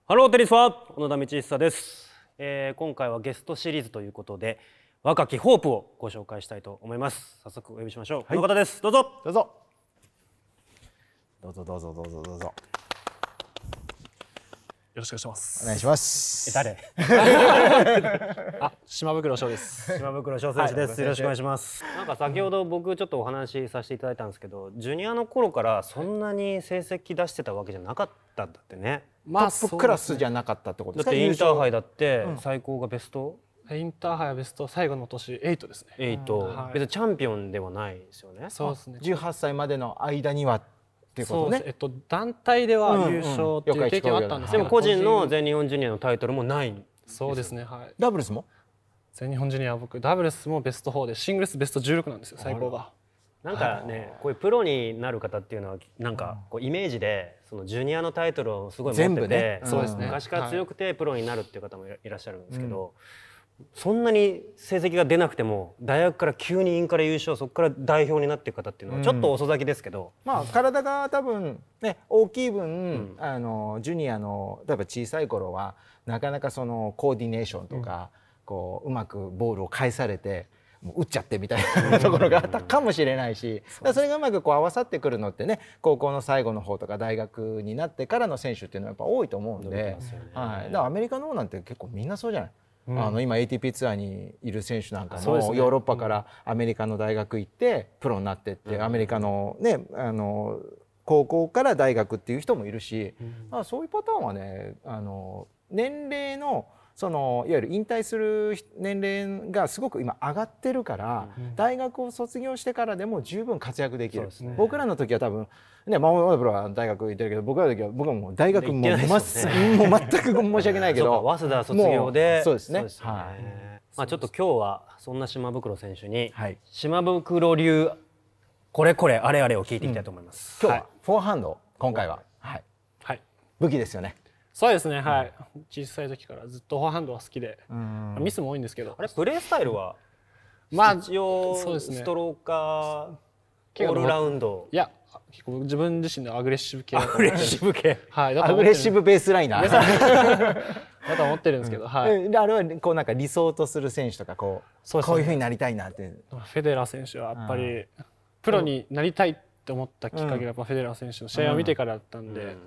ハローテニスは小野田道久です、今回はゲストシリーズということで若きホープをご紹介したいと思います。早速お呼びしましょう、この方です。どうぞどうぞどうぞどうぞどうぞどうぞ。よろしくお願いします。お願いします。誰島袋翔です。島袋翔選手です、よろしくお願いします。なんか先ほど僕ちょっとお話しさせていただいたんですけど、ジュニアの頃からそんなに成績出してたわけじゃなかったんだってね。トップクラスじゃなかったってことですか。だってインターハイだって最高がベスト、インターハイはベスト最後の年8ですね。8、別にチャンピオンではないですよね。そうですね。18歳までの間にはっていうことね。団体では優勝っていう経験はあったんですけど、でも個人の全日本ジュニアのタイトルもない。そうですね。はい。ダブルスも全日本ジュニアは僕ダブルスもベスト4でシングルスベスト16なんですよ、最高が。なんかね、こういうプロになる方っていうのはなんかこうイメージでそのジュニアのタイトルをすごい持ってて、そうですね、昔から強くてプロになるっていう方もいらっしゃるんですけど、そんなに成績が出なくても大学から急にインカレ優勝、そこから代表になっていく方っていうのはちょっと遅咲きですけど、まあ体が多分ね大きい分、ジュニアの例えば小さい頃はなかなかそのコーディネーションとか、こううまくボールを返されてもう打っちゃってみたいなところがあったかもしれないし、それがうまくこう合わさってくるのってね、高校の最後の方とか大学になってからの選手っていうのはやっぱ多いと思うんで、はい、だからアメリカの方なんて結構みんなそうじゃない。今 ATP ツアーにいる選手なんかもヨーロッパからアメリカの大学行ってプロになってって、アメリカのね高校から大学っていう人もいるし、そういうパターンはね年齢のそのいわゆる引退する年齢がすごく今上がってるから、大学を卒業してからでも十分活躍できる。僕らの時は多分ね、マモプロは大学行ってるけど、僕らの時は僕はもう大学も全く申し訳ないけど、早稲田卒業で、そうですね。まあちょっと今日はそんな島袋選手に島袋流これこれあれあれを聞いていきたいと思います。今日はフォアハンド、今回は武器ですよね。そうですね。はい。小さい時からずっとフォアハンドは好きで、ミスも多いんですけど。あれプレースタイルはまあ一応ストローカーオールラウンド。いや結構自分自身のアグレッシブ系。アグレッシブ系。はい。アグレッシブベースライナー。だと思ってるんですけど、はい。あれはこうなんか理想とする選手とかこういう風になりたいなって。フェデラー選手はやっぱりプロになりたいって思ったきっかけがやっぱフェデラー選手の試合を見てからだったんで、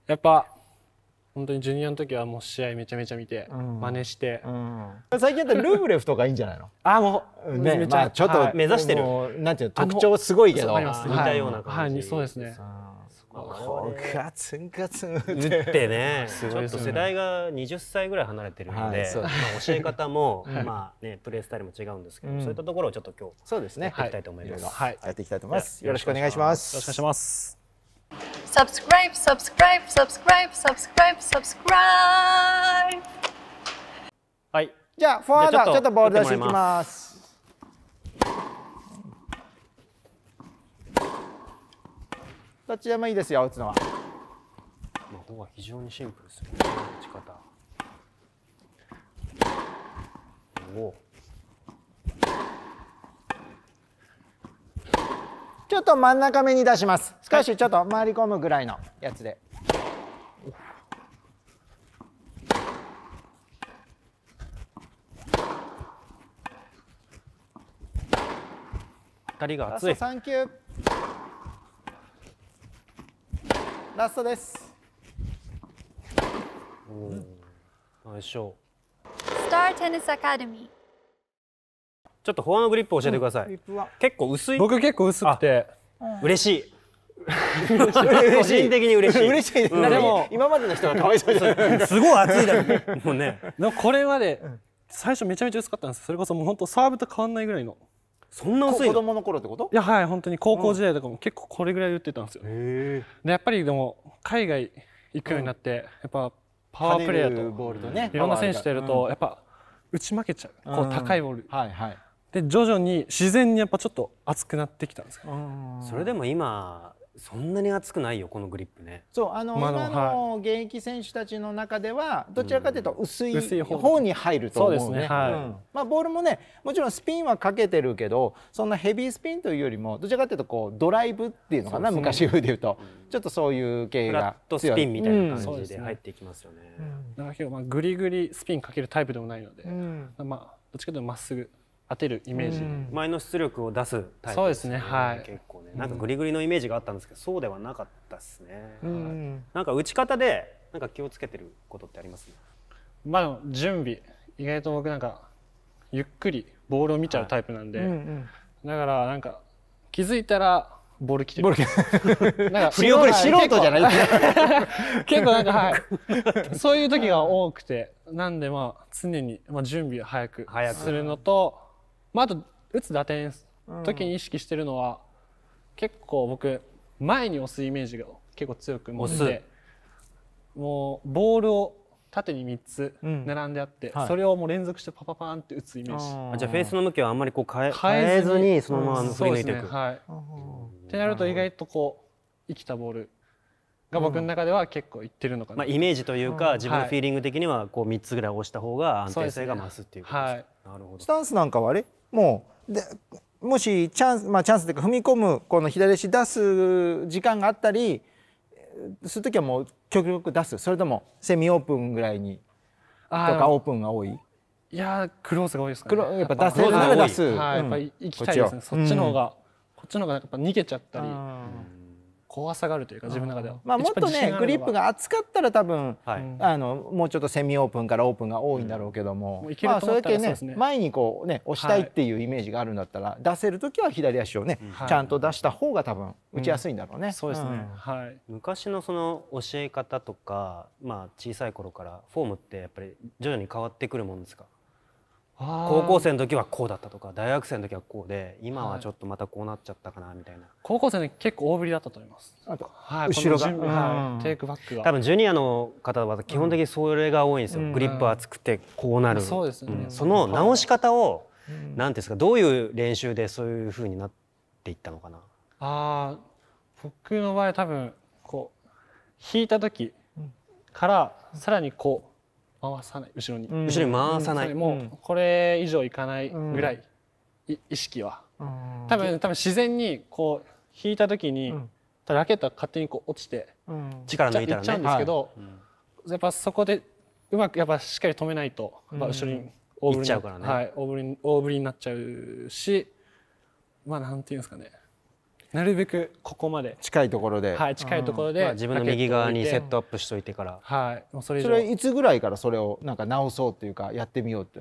やっぱ。本当にジュニアの時はもう試合めちゃめちゃ見て真似して、最近だったらルブレフとかいいんじゃないの？もうね、まあちょっと目指してる、なんていうの特徴すごいけど、似たような感じ。そうですね。ガツンガツン打ってね、ちょっと世代が20歳ぐらい離れてるので、教え方もまあねプレースタイルも違うんですけど、そういったところをちょっと今日そうですねやっていきたいと思います。やっていきたいと思います。よろしくお願いします。よろしくお願いします。Subscribe, subscribe, subscribe, subscribe, subscribe. はい。じゃあフォワードちょっとボール出していきます。どっちでもいいですよ、打つのは。ここは非常にシンプルですよね、打ち方。ちょっと真ん中目に出します。少しちょっと回り込むぐらいのやつで。当たりが熱い。ラスト3球。ラストです。ナイスショー。Star Tennis Academy. ちょっとフォアのグリップを教えてください。結構薄い。僕結構薄くて嬉しい。個人的に嬉しい。嬉しい。でも今までの人がかわいそうです。すごい熱いだろ。もうね。でもこれまで最初めちゃめちゃ薄かったんです。それこそもう本当サーブと変わんないぐらいの。そんな薄いの？子供の頃ってこと？いやはい、本当に高校時代とかも結構これぐらい打ってたんですよ。でやっぱりでも海外行くようになってやっぱパワープレーヤーといろんな選手とやるとやっぱ打ち負けちゃう。こう高いボール。で徐々に自然にやっぱちょっと熱くなってきたんですよ。それでも今そんなに熱くないよこのグリップね。そう今の現役選手たちの中ではどちらかというと薄い方に入ると思うね。そうですね。はい。まあボールもねもちろんスピンはかけてるけどそんなヘビースピンというよりもどちらかというとこうドライブっていうのかな、昔風で言うとちょっとそういう系がフラットスピンみたいな感じで入っていきますよね。だから結構グリグリスピンかけるタイプでもないので、まあどっちかというとまっすぐ当てるイメージ、前の出力を出すタイプですね。そうですね。はい。結構ね、なんかグリグリのイメージがあったんですけど、そうではなかったですね。なんか打ち方でなんか気をつけてることってあります？まあ準備、意外と僕なんかゆっくりボールを見ちゃうタイプなんで、だからなんか気づいたらボール来てる。なんか振り遅れ素人じゃない。結構なんかはいそういう時が多くて、なんでまあ常に準備を早くするのと、まああと打つ打点時に意識してるのは結構僕前に押すイメージが結構強く持って、もうボールを縦に3つ並んであって、それをもう連続してパパパーンって打つイメージ。じゃあフェースの向きはあんまりこう変えずにそのまま振り抜いていく。ってなると意外とこう生きたボールが僕の中では結構いってるのかな。イメージというか自分のフィーリング的にはこう3つぐらい押した方が安定性が増すっていうことですか。なるほど。スタンスなんかはあれもうでもしチャンスチャンスというか踏み込むこの左足出す時間があったりする時はもう極力出す、それともセミオープンぐらいにとかオープンが多い？いやクローズが多いですかね。やっぱ出せるなら出す。やっぱり行きたいですね。そっちの方がこっちの方がやっぱ逃げちゃったり怖さがあるというか自分の中では。まあもっとねグリップが厚かったら多分もうちょっとセミオープンからオープンが多いんだろうけども、まあそれだけね前にこうね押したいっていうイメージがあるんだったら出せる時は左足をねちゃんと出した方が多分打ちやすいんだろうね。そうですね。はい。昔のその教え方とかまあ小さい頃からフォームってやっぱり徐々に変わってくるもんですか？高校生の時はこうだったとか大学生の時はこうで今はちょっとまたこうなっちゃったかなみたいな。高校生の時結構大振りだったと思います。後ろがテイクバックが多分ジュニアの方は基本的にそれが多いんですよ。グリップ厚くてこうなる。そうですね。その直し方をなんていうんですか、どういう練習でそういう風になっていったのかな。僕の場合多分こう引いた時からさらにこう回さない、後ろに回さない、もうこれ以上いかないぐらい意識は多分自然にこう引いた時にラケットが勝手にこう落ちて力抜いたらねいっちゃうんですけど、やっぱそこでうまくやっぱしっかり止めないと後ろに大振りになっちゃうし、まあなんていうんですかね、なるべくここまで近いところで、近いところで自分の右側にセットアップしといてから、それいつぐらいからそれをなんか直そうっていうかやってみようって？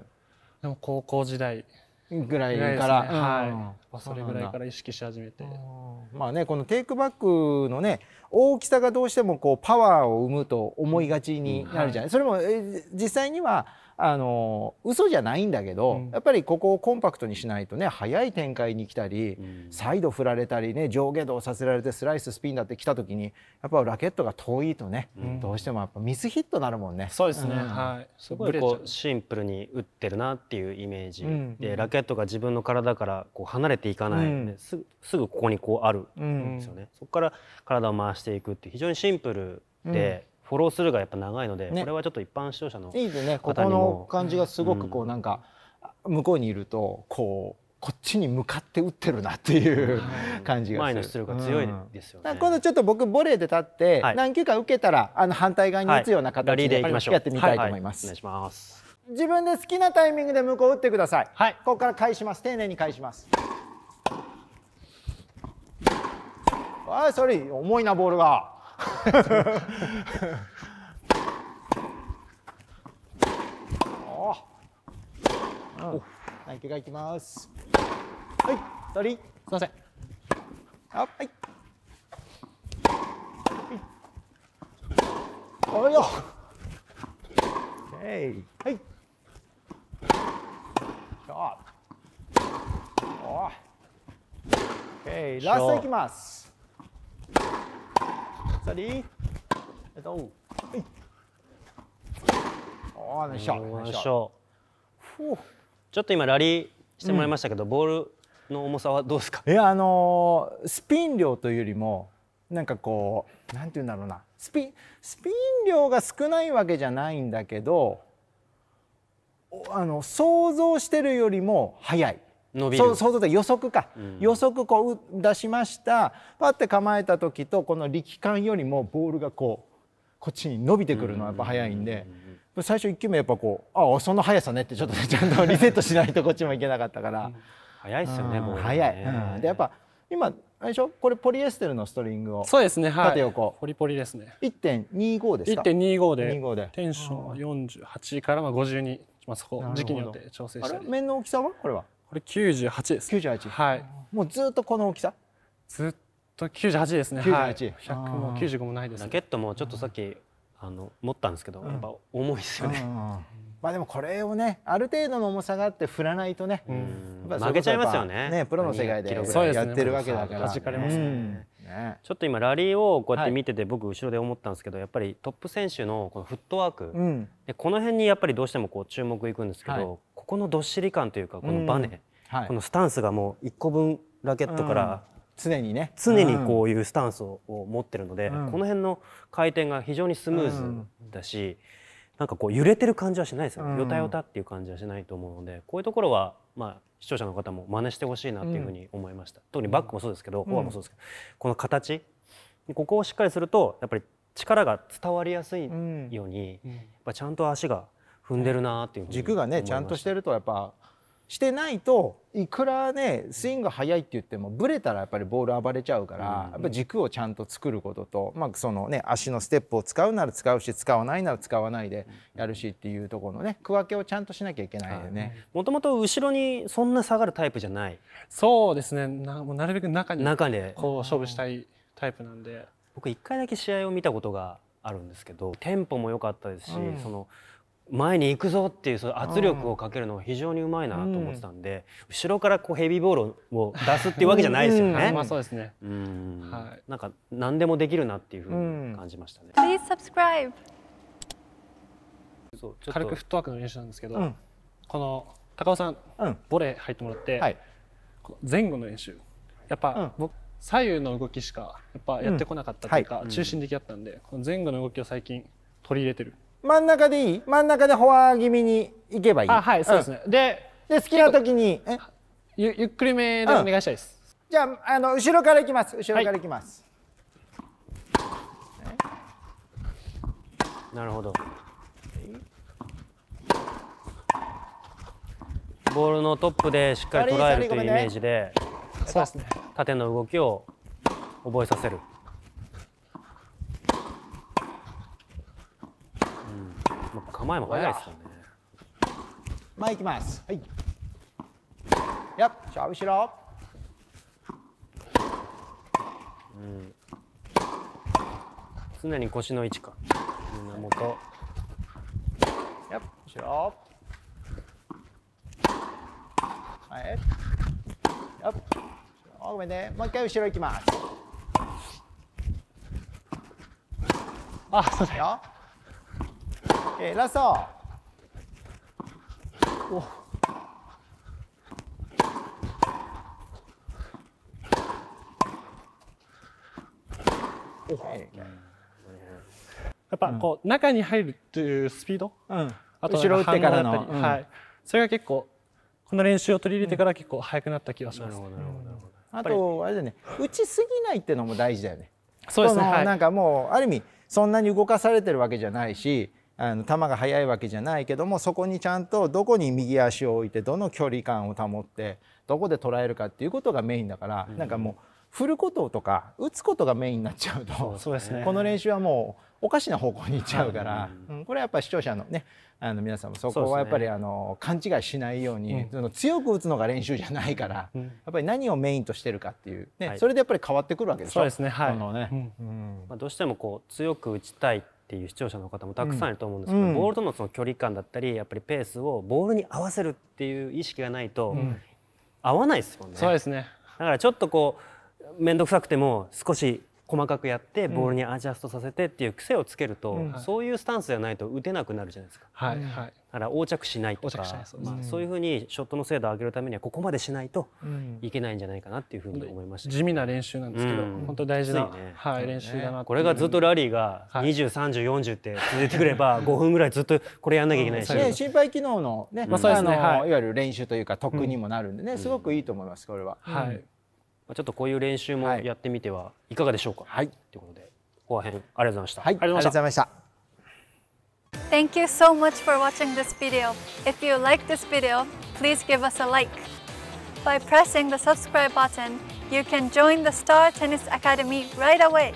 でも高校時代ぐらいから、それぐらいから意識し始めて、まあねこのテイクバックのね大きさがどうしてもこうパワーを生むと思いがちになるじゃない。それも実際には嘘じゃないんだけど、やっぱりここをコンパクトにしないとね速い展開に来たり、サイド振られたりね上下動させられてスライススピンだって来た時にやっぱラケットが遠いとね、どうしてもやっぱミスヒットなるもんね。そうですね。すごいこうシンプルに打ってるなっていうイメージで、ラケットが自分の体からこう離れていかない、すぐここにこうあるんですよね。そこから体を回していくっていう非常にシンプルで。フォロースルーがやっぱ長いので、これはちょっと一般視聴者の方にもいいですね。ここの感じがすごくこうなんか向こうにいるとこっちに向かって打ってるなっていう感じがする。前の出力が強いですよね。今度ちょっと僕ボレーで立って何球か受けたら反対側に打つような形でやってみたいと思います。お願いします。自分で好きなタイミングで向こう打ってください。ここから返します。丁寧に返します。それ重いなボールが。何球がいきます。はい、取り。すみません。はい。おいよ。はい。はい。ラストいきます。ナイスショット。ちょっと今ラリーしてもらいましたけど、ボールの重さはどうですか？スピン量というよりもなんかこうなんていうんだろうな、スピン量が少ないわけじゃないんだけど、想像してるよりも速い。伸びる。想像で予測か、予測こう出しました、パッて構えた時とこの力感よりもボールがこっちに伸びてくるのはやっぱ速いんで、最初1球目やっぱこうその速さねってちょっとちゃんとリセットしないとこっちもいけなかったから、速いですよね、ボールね。速い。でやっぱ今あれでしょ、これポリエステルのストリングをそうですね、はい、縦横ポリポリですね。 1.25 ですか。 1.25 でテンションは48から50に、そこ時期によって調整したり。面の大きさはこれはこれ98です。98。はい。もうずっとこの大きさ。ずっと98ですね。98、はい、100も95もないです、ね。ラケットもちょっとさっき持ったんですけど、やっぱ重いですよね。まあでもこれをね、ある程度の重さがあって振らないとね、負けちゃいますよね。プロの世界でやってるわけだから。弾かれますね。ちょっと今ラリーをこうやって見てて僕後ろで思ったんですけど、やっぱりトップ選手のこのフットワーク、でこの辺にやっぱりどうしてもこう注目いくんですけど、ここのどっしり感というかこのバネ、このスタンスがもう1個分ラケットから常にこういうスタンスを持ってるので、この辺の回転が非常にスムーズだし、なんかこう揺れてる感じはしないですよね。よたよたっていう感じはしないと思うので、こういうところは視聴者の方も真似してほしいなっていうふうに思いました。特にバックもそうですけど、フォアもそうですけど、この形、ここをしっかりするとやっぱり力が伝わりやすいように、やっぱちゃんと足が踏んでるなっていうふうに思いました。軸がねちゃんとしてるとやっぱしてないと、いくらねスイング速いって言ってもブレたらやっぱりボール暴れちゃうから、やっぱ軸をちゃんと作ることと、そのね足のステップを使うなら使うし、使わないなら使わないでやるしっていうところのね区分けをちゃんとしなきゃいけないよね。もともと後ろにそんな下がるタイプじゃない。そうですね。もうなるべく中でこう勝負したいタイプなんで。僕1回だけ試合を見たことがあるんですけど、テンポも良かったですし、その前に行くぞっていうその圧力をかけるのが非常にうまいなと思ってたんで、後ろからこうヘビーボールを出すっていうわけじゃないですよね。そうですね。なんか何でもできるなっていうふうに感じましたね。Please subscribe. 軽くフットワークの練習なんですけど、この高尾さん、ボレー入ってもらって、前後の練習やっぱ僕左右の動きしかやっぱやってこなかったというか、中心的だったんで、この前後の動きを最近取り入れてる。真ん中でいい？真ん中でフォア気味に行けばいい？はい、そうですね。で好きな時にゆっくりめでお願いしたいです。じゃあ後ろから行きます。後ろから行きます。なるほど。ボールのトップでしっかり捉えるというイメージで、そうですね。縦の動きを覚えさせる。構えも早いですよね。前行きます。はい。やっ、後ろ。常に腰の位置か。胸元。やっ、後ろ。前。やっ。ごめんね。もう一回後ろ行きます。そうだよ。ラスト。やっぱこう中に入るっていうスピード、あと後ろ打ってからの、それが結構この練習を取り入れてから結構速くなった気がします。あとあれだね、打ちすぎないっていうのも大事だよね。そうですね。なんかもうある意味そんなに動かされてるわけじゃないし、球が速いわけじゃないけども、そこにちゃんとどこに右足を置いてどの距離感を保ってどこで捉えるかっていうことがメインだから、なんかもう振ることとか打つことがメインになっちゃうと、この練習はもうおかしな方向に行っちゃうから、これはやっぱり視聴者のね皆さんもそこはやっぱり勘違いしないように、強く打つのが練習じゃないから、やっぱり何をメインとしてるかっていうね、それでやっぱり変わってくるわけでしょ。そうですね。はい。どうしてもこう強く打ちたいっていう視聴者の方もたくさんいると思うんですけど、ボールとのその距離感だったりやっぱりペースをボールに合わせるっていう意識がないと合わないですもんね。そうですね。だからちょっとこう面倒くさくても少し細かくやってボールにアジャストさせてっていう癖をつけると、そういうスタンスじゃないと打てなくなるじゃないですか。はいはい、だから横着しないとか、そういうふうにショットの精度を上げるためにはここまでしないといけないんじゃないかなっていうふうに思いました。地味な練習なんですけど、本当大事な、はい、練習だな。これがずっとラリーが20、30、40って続いてくれば5分ぐらいずっとこれやんなきゃいけないし、心肺機能のね、いわゆる練習というか特にもなるんでね、すごくいいと思いますこれは。はい。ちょっとこういう練習もやってみてはいかがでしょうか。はい。ということで、フォアヘルありがとうございました。はい、ありがとうございました。Thank you so much for watching this video. If you like this video, please give us a like. By pressing the subscribe button, you can join the Star Tennis Academy right away.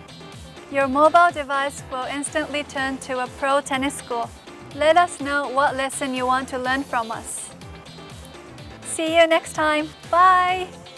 Your mobile device will instantly turn to a pro tennis school. Let us know what lesson you want to learn from us. See you next time. Bye!